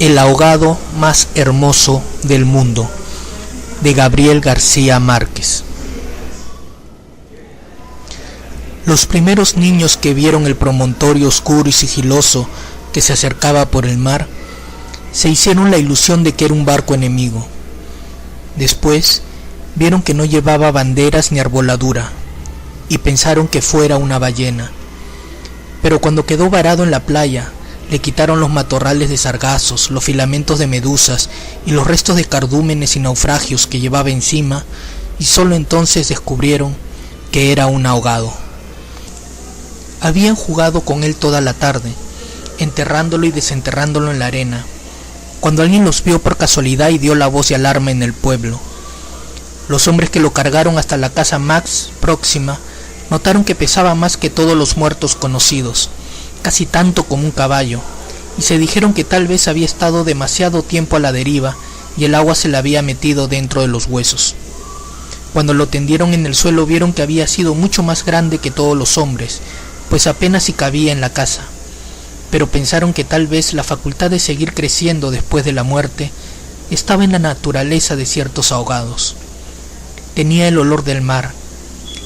El ahogado más hermoso del mundo, de Gabriel García Márquez. Los primeros niños que vieron el promontorio oscuro y sigiloso que se acercaba por el mar, se hicieron la ilusión de que era un barco enemigo. Después vieron que no llevaba banderas ni arboladura, y pensaron que fuera una ballena. Pero cuando quedó varado en la playa, le quitaron los matorrales de sargazos, los filamentos de medusas y los restos de cardúmenes y naufragios que llevaba encima, y solo entonces descubrieron que era un ahogado. Habían jugado con él toda la tarde, enterrándolo y desenterrándolo en la arena, cuando alguien los vio por casualidad y dio la voz de alarma en el pueblo. Los hombres que lo cargaron hasta la casa Max próxima notaron que pesaba más que todos los muertos conocidos, casi tanto como un caballo, y se dijeron que tal vez había estado demasiado tiempo a la deriva y el agua se le había metido dentro de los huesos. Cuando lo tendieron en el suelo vieron que había sido mucho más grande que todos los hombres, pues apenas si cabía en la casa, pero pensaron que tal vez la facultad de seguir creciendo después de la muerte estaba en la naturaleza de ciertos ahogados. Tenía el olor del mar,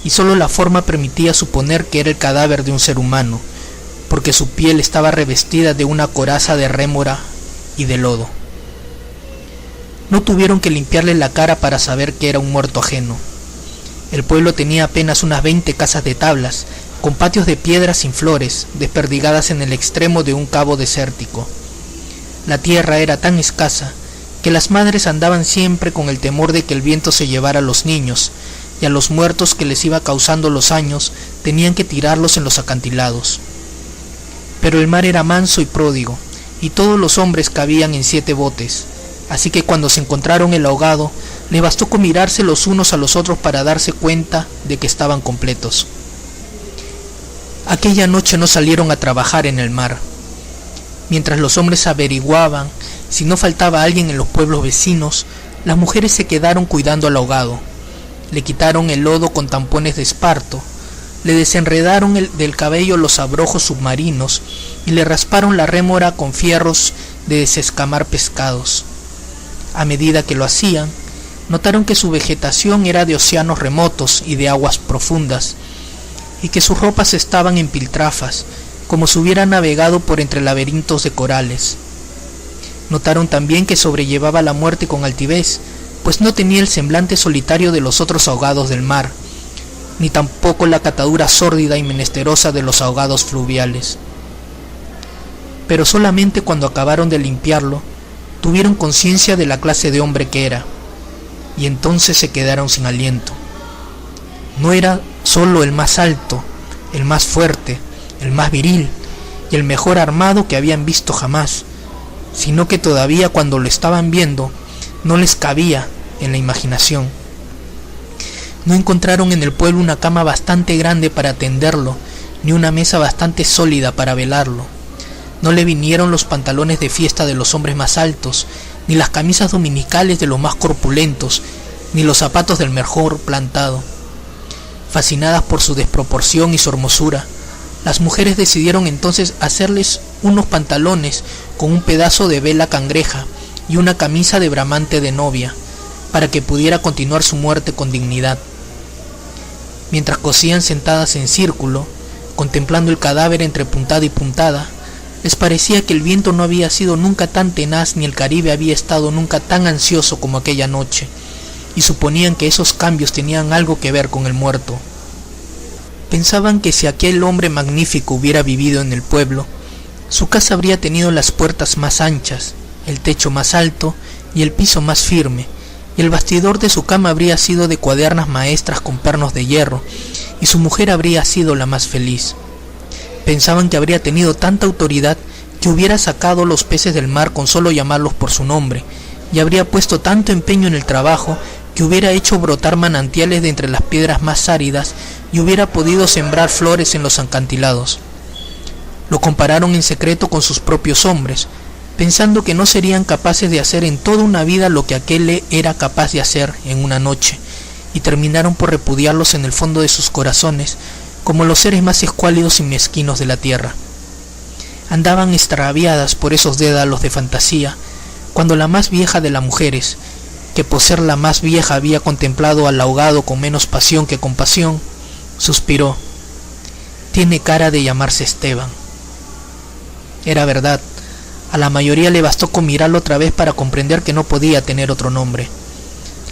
y solo la forma permitía suponer que era el cadáver de un ser humano, porque su piel estaba revestida de una coraza de rémora y de lodo. No tuvieron que limpiarle la cara para saber que era un muerto ajeno. El pueblo tenía apenas unas 20 casas de tablas, con patios de piedras sin flores, desperdigadas en el extremo de un cabo desértico. La tierra era tan escasa que las madres andaban siempre con el temor de que el viento se llevara a los niños, y a los muertos que les iba causando los años tenían que tirarlos en los acantilados. Pero el mar era manso y pródigo, y todos los hombres cabían en 7 botes, así que cuando se encontraron el ahogado, les bastó con mirarse los unos a los otros para darse cuenta de que estaban completos. Aquella noche no salieron a trabajar en el mar. Mientras los hombres averiguaban si no faltaba alguien en los pueblos vecinos, las mujeres se quedaron cuidando al ahogado. Le quitaron el lodo con tampones de esparto, le desenredaron del cabello los abrojos submarinos y le rasparon la rémora con fierros de desescamar pescados. A medida que lo hacían, notaron que su vegetación era de océanos remotos y de aguas profundas, y que sus ropas estaban en piltrafas, como si hubiera navegado por entre laberintos de corales. Notaron también que sobrellevaba la muerte con altivez, pues no tenía el semblante solitario de los otros ahogados del mar, ni tampoco la catadura sórdida y menesterosa de los ahogados fluviales. Pero solamente cuando acabaron de limpiarlo, tuvieron conciencia de la clase de hombre que era, y entonces se quedaron sin aliento. No era solo el más alto, el más fuerte, el más viril y el mejor armado que habían visto jamás, sino que todavía cuando lo estaban viendo no les cabía en la imaginación. No encontraron en el pueblo una cama bastante grande para tenderlo, ni una mesa bastante sólida para velarlo. No le vinieron los pantalones de fiesta de los hombres más altos, ni las camisas dominicales de los más corpulentos, ni los zapatos del mejor plantado. Fascinadas por su desproporción y su hermosura, las mujeres decidieron entonces hacerles unos pantalones con un pedazo de vela cangreja y una camisa de bramante de novia, para que pudiera continuar su muerte con dignidad. Mientras cosían sentadas en círculo, contemplando el cadáver entre puntada y puntada, les parecía que el viento no había sido nunca tan tenaz ni el Caribe había estado nunca tan ansioso como aquella noche, y suponían que esos cambios tenían algo que ver con el muerto. Pensaban que si aquel hombre magnífico hubiera vivido en el pueblo, su casa habría tenido las puertas más anchas, el techo más alto y el piso más firme, y el bastidor de su cama habría sido de cuadernas maestras con pernos de hierro, y su mujer habría sido la más feliz. Pensaban que habría tenido tanta autoridad que hubiera sacado los peces del mar con solo llamarlos por su nombre, y habría puesto tanto empeño en el trabajo que hubiera hecho brotar manantiales de entre las piedras más áridas y hubiera podido sembrar flores en los acantilados. Lo compararon en secreto con sus propios hombres, pensando que no serían capaces de hacer en toda una vida lo que aquel era capaz de hacer en una noche, y terminaron por repudiarlos en el fondo de sus corazones como los seres más escuálidos y mezquinos de la tierra. andaban extraviadas por esos dédalos de fantasía, cuando la más vieja de las mujeres, que por ser la más vieja había contemplado al ahogado con menos pasión que compasión, suspiró: «Tiene cara de llamarse Esteban». Era verdad, a la mayoría le bastó con mirarlo otra vez para comprender que no podía tener otro nombre.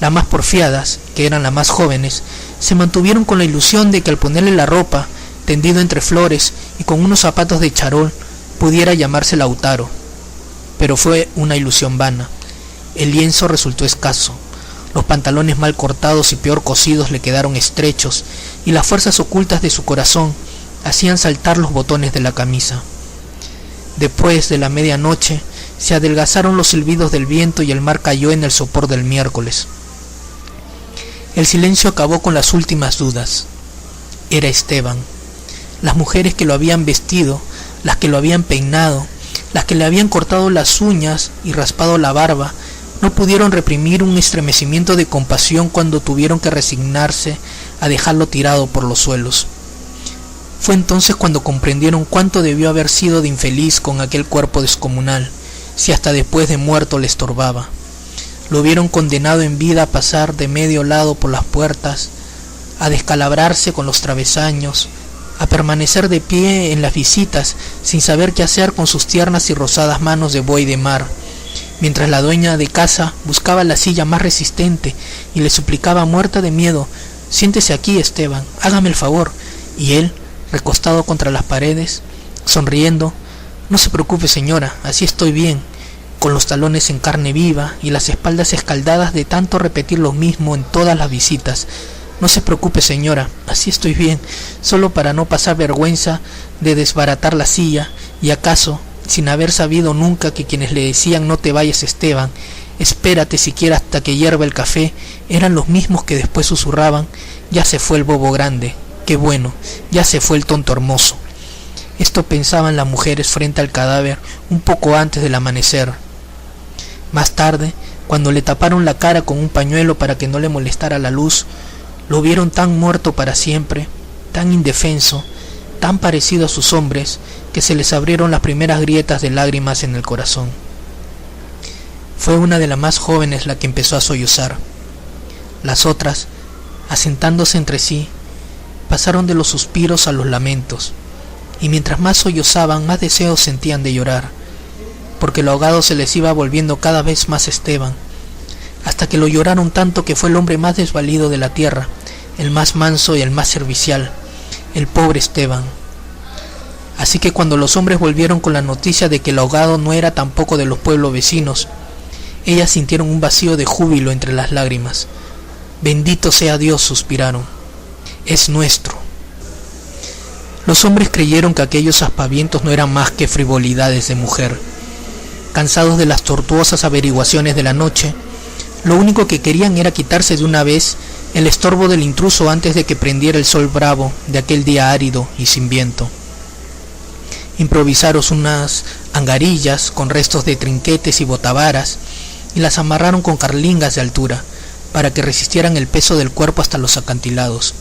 Las más porfiadas, que eran las más jóvenes, se mantuvieron con la ilusión de que al ponerle la ropa, tendido entre flores y con unos zapatos de charol, pudiera llamarse Lautaro. Pero fue una ilusión vana. El lienzo resultó escaso, los pantalones mal cortados y peor cosidos le quedaron estrechos, y las fuerzas ocultas de su corazón hacían saltar los botones de la camisa. Después de la medianoche, se adelgazaron los silbidos del viento y el mar cayó en el sopor del miércoles. El silencio acabó con las últimas dudas. Era Esteban. Las mujeres que lo habían vestido, las que lo habían peinado, las que le habían cortado las uñas y raspado la barba, no pudieron reprimir un estremecimiento de compasión cuando tuvieron que resignarse a dejarlo tirado por los suelos. Fue entonces cuando comprendieron cuánto debió haber sido de infeliz con aquel cuerpo descomunal, si hasta después de muerto le estorbaba. Lo vieron condenado en vida a pasar de medio lado por las puertas, a descalabrarse con los travesaños, a permanecer de pie en las visitas sin saber qué hacer con sus tiernas y rosadas manos de buey de mar, mientras la dueña de casa buscaba la silla más resistente y le suplicaba muerta de miedo: «Siéntese aquí, Esteban, hágame el favor». Y él, recostado contra las paredes, sonriendo: «No se preocupe, señora, así estoy bien», con los talones en carne viva y las espaldas escaldadas de tanto repetir lo mismo en todas las visitas. «No se preocupe, señora, así estoy bien, solo para no pasar vergüenza de desbaratar la silla, y acaso, sin haber sabido nunca que quienes le decían «no te vayas, Esteban, espérate siquiera hasta que hierva el café», eran los mismos que después susurraban: «Ya se fue el bobo grande, qué bueno, ya se fue el tonto hermoso». Esto pensaban las mujeres frente al cadáver un poco antes del amanecer. Más tarde, cuando le taparon la cara con un pañuelo para que no le molestara la luz, lo vieron tan muerto para siempre, tan indefenso, tan parecido a sus hombres, que se les abrieron las primeras grietas de lágrimas en el corazón. Fue una de las más jóvenes la que empezó a sollozar. Las otras, asentándose entre sí, pasaron de los suspiros a los lamentos, y mientras más sollozaban, más deseos sentían de llorar, porque el ahogado se les iba volviendo cada vez más Esteban, hasta que lo lloraron tanto que fue el hombre más desvalido de la tierra, el más manso y el más servicial, el pobre Esteban. Así que cuando los hombres volvieron con la noticia de que el ahogado no era tampoco de los pueblos vecinos, ellas sintieron un vacío de júbilo entre las lágrimas. «Bendito sea Dios», suspiraron, «es nuestro». Los hombres creyeron que aquellos aspavientos no eran más que frivolidades de mujer. Cansados de las tortuosas averiguaciones de la noche, lo único que querían era quitarse de una vez el estorbo del intruso antes de que prendiera el sol bravo de aquel día árido y sin viento. Improvisaron unas angarillas con restos de trinquetes y botavaras y las amarraron con carlingas de altura para que resistieran el peso del cuerpo hasta los acantilados.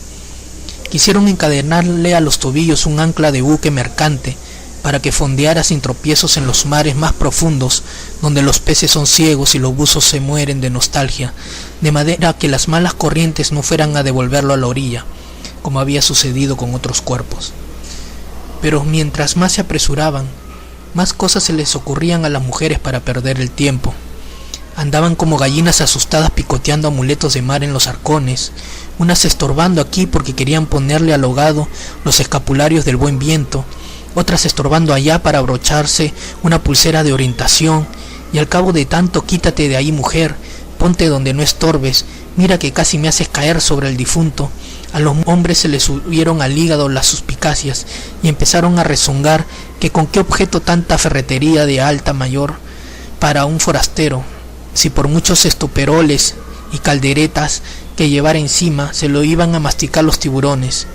Quisieron encadenarle a los tobillos un ancla de buque mercante para que fondeara sin tropiezos en los mares más profundos, donde los peces son ciegos y los buzos se mueren de nostalgia, de manera que las malas corrientes no fueran a devolverlo a la orilla, como había sucedido con otros cuerpos. Pero mientras más se apresuraban, más cosas se les ocurrían a las mujeres para perder el tiempo. Andaban como gallinas asustadas picoteando amuletos de mar en los arcones, unas estorbando aquí porque querían ponerle al ahogado los escapularios del buen viento, otras estorbando allá para abrocharse una pulsera de orientación, y al cabo de tanto «quítate de ahí, mujer, ponte donde no estorbes, mira que casi me haces caer sobre el difunto», a los hombres se les subieron al hígado las suspicacias y empezaron a rezongar que con qué objeto tanta ferretería de alta mayor para un forastero, si por muchos estoperoles y calderetas que llevara encima se lo iban a masticar los tiburones.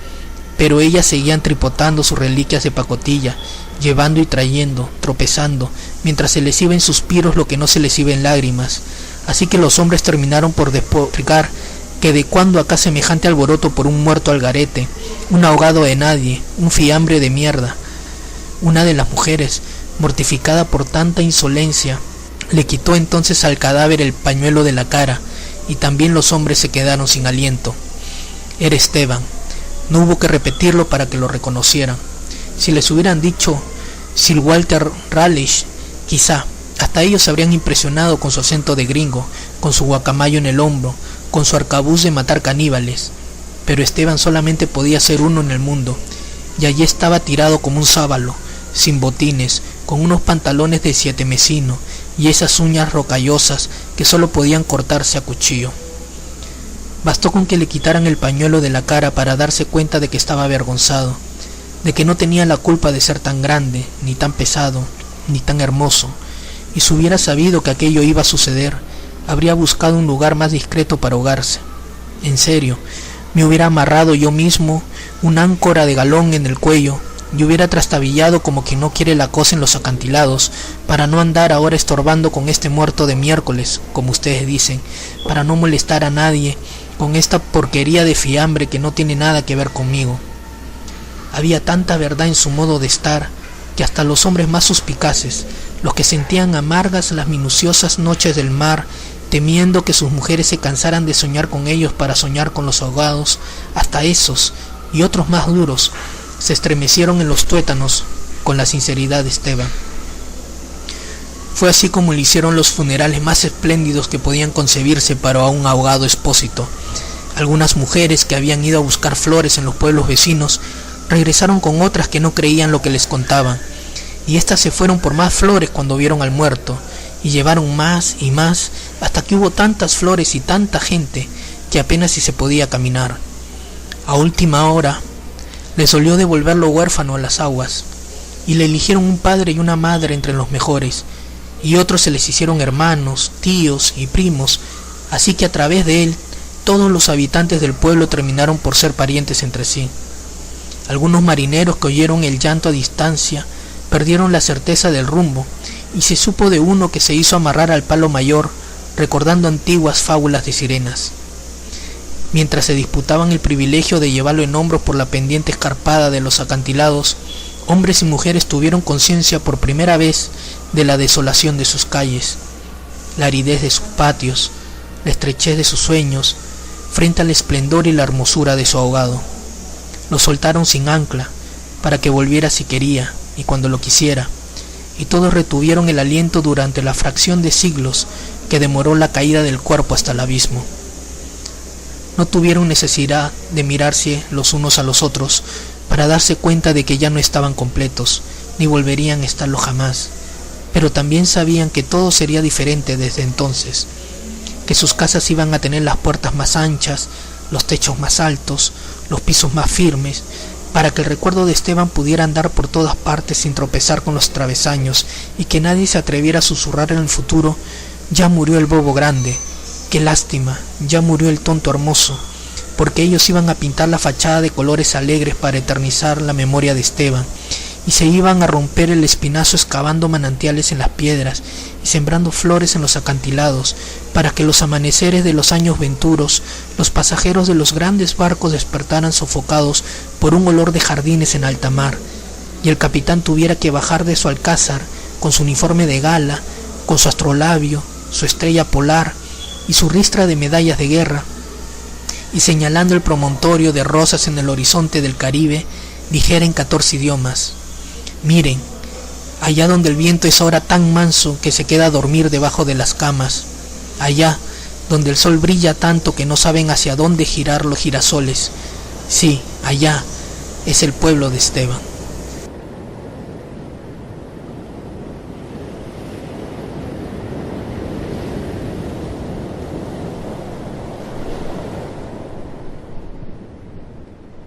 Pero ellas seguían tripotando sus reliquias de pacotilla, llevando y trayendo, tropezando, mientras se les iba en suspiros lo que no se les iba en lágrimas. Así que los hombres terminaron por despotricar que de cuando acá semejante alboroto por un muerto al garete, un ahogado de nadie, un fiambre de mierda. Una de las mujeres, mortificada por tanta insolencia, le quitó entonces al cadáver el pañuelo de la cara, y también los hombres se quedaron sin aliento. Era Esteban. No hubo que repetirlo para que lo reconocieran. Si les hubieran dicho Sir Walter Raleigh, quizá hasta ellos se habrían impresionado con su acento de gringo, con su guacamayo en el hombro, con su arcabuz de matar caníbales. Pero Esteban solamente podía ser uno en el mundo, y allí estaba tirado como un sábalo, sin botines, con unos pantalones de 7 mesino y esas uñas rocallosas que solo podían cortarse a cuchillo. Bastó con que le quitaran el pañuelo de la cara para darse cuenta de que estaba avergonzado, de que no tenía la culpa de ser tan grande, ni tan pesado, ni tan hermoso, y si hubiera sabido que aquello iba a suceder, habría buscado un lugar más discreto para ahogarse. En serio, me hubiera amarrado yo mismo una áncora de galón en el cuello y hubiera trastabillado como quien no quiere la cosa en los acantilados, para no andar ahora estorbando con este muerto de miércoles, como ustedes dicen, para no molestar a nadie con esta porquería de fiambre que no tiene nada que ver conmigo. Había tanta verdad en su modo de estar que hasta los hombres más suspicaces, los que sentían amargas las minuciosas noches del mar, temiendo que sus mujeres se cansaran de soñar con ellos para soñar con los ahogados, hasta esos y otros más duros se estremecieron en los tuétanos con la sinceridad de Esteban. Fue así como le hicieron los funerales más espléndidos que podían concebirse para un ahogado expósito. Algunas mujeres que habían ido a buscar flores en los pueblos vecinos regresaron con otras que no creían lo que les contaban, y éstas se fueron por más flores cuando vieron al muerto, y llevaron más y más, hasta que hubo tantas flores y tanta gente que apenas si se podía caminar. A última hora les dolió devolverlo huérfano a las aguas, y le eligieron un padre y una madre entre los mejores, y otros se les hicieron hermanos, tíos y primos, así que a través de él todos los habitantes del pueblo terminaron por ser parientes entre sí. Algunos marineros que oyeron el llanto a distancia perdieron la certeza del rumbo, y se supo de uno que se hizo amarrar al palo mayor, recordando antiguas fábulas de sirenas. Mientras se disputaban el privilegio de llevarlo en hombros por la pendiente escarpada de los acantilados, hombres y mujeres tuvieron conciencia por primera vez de la desolación de sus calles, la aridez de sus patios, la estrechez de sus sueños, frente al esplendor y la hermosura de su ahogado. Lo soltaron sin ancla, para que volviera si quería y cuando lo quisiera, y todos retuvieron el aliento durante la fracción de siglos que demoró la caída del cuerpo hasta el abismo. No tuvieron necesidad de mirarse los unos a los otros para darse cuenta de que ya no estaban completos, ni volverían a estarlo jamás, pero también sabían que todo sería diferente desde entonces, que sus casas iban a tener las puertas más anchas, los techos más altos, los pisos más firmes, para que el recuerdo de Esteban pudiera andar por todas partes sin tropezar con los travesaños, y que nadie se atreviera a susurrar en el futuro: ya murió el bobo grande, qué lástima, ya murió el tonto hermoso, porque ellos iban a pintar la fachada de colores alegres para eternizar la memoria de Esteban, y se iban a romper el espinazo excavando manantiales en las piedras y sembrando flores en los acantilados, para que los amaneceres de los años venturos, los pasajeros de los grandes barcos despertaran sofocados por un olor de jardines en alta mar, y el capitán tuviera que bajar de su alcázar con su uniforme de gala, con su astrolabio, su estrella polar y su ristra de medallas de guerra, y señalando el promontorio de rosas en el horizonte del Caribe, dijera en 14 idiomas: miren, allá donde el viento es ahora tan manso que se queda a dormir debajo de las camas, allá donde el sol brilla tanto que no saben hacia dónde girar los girasoles, sí, allá es el pueblo de Esteban.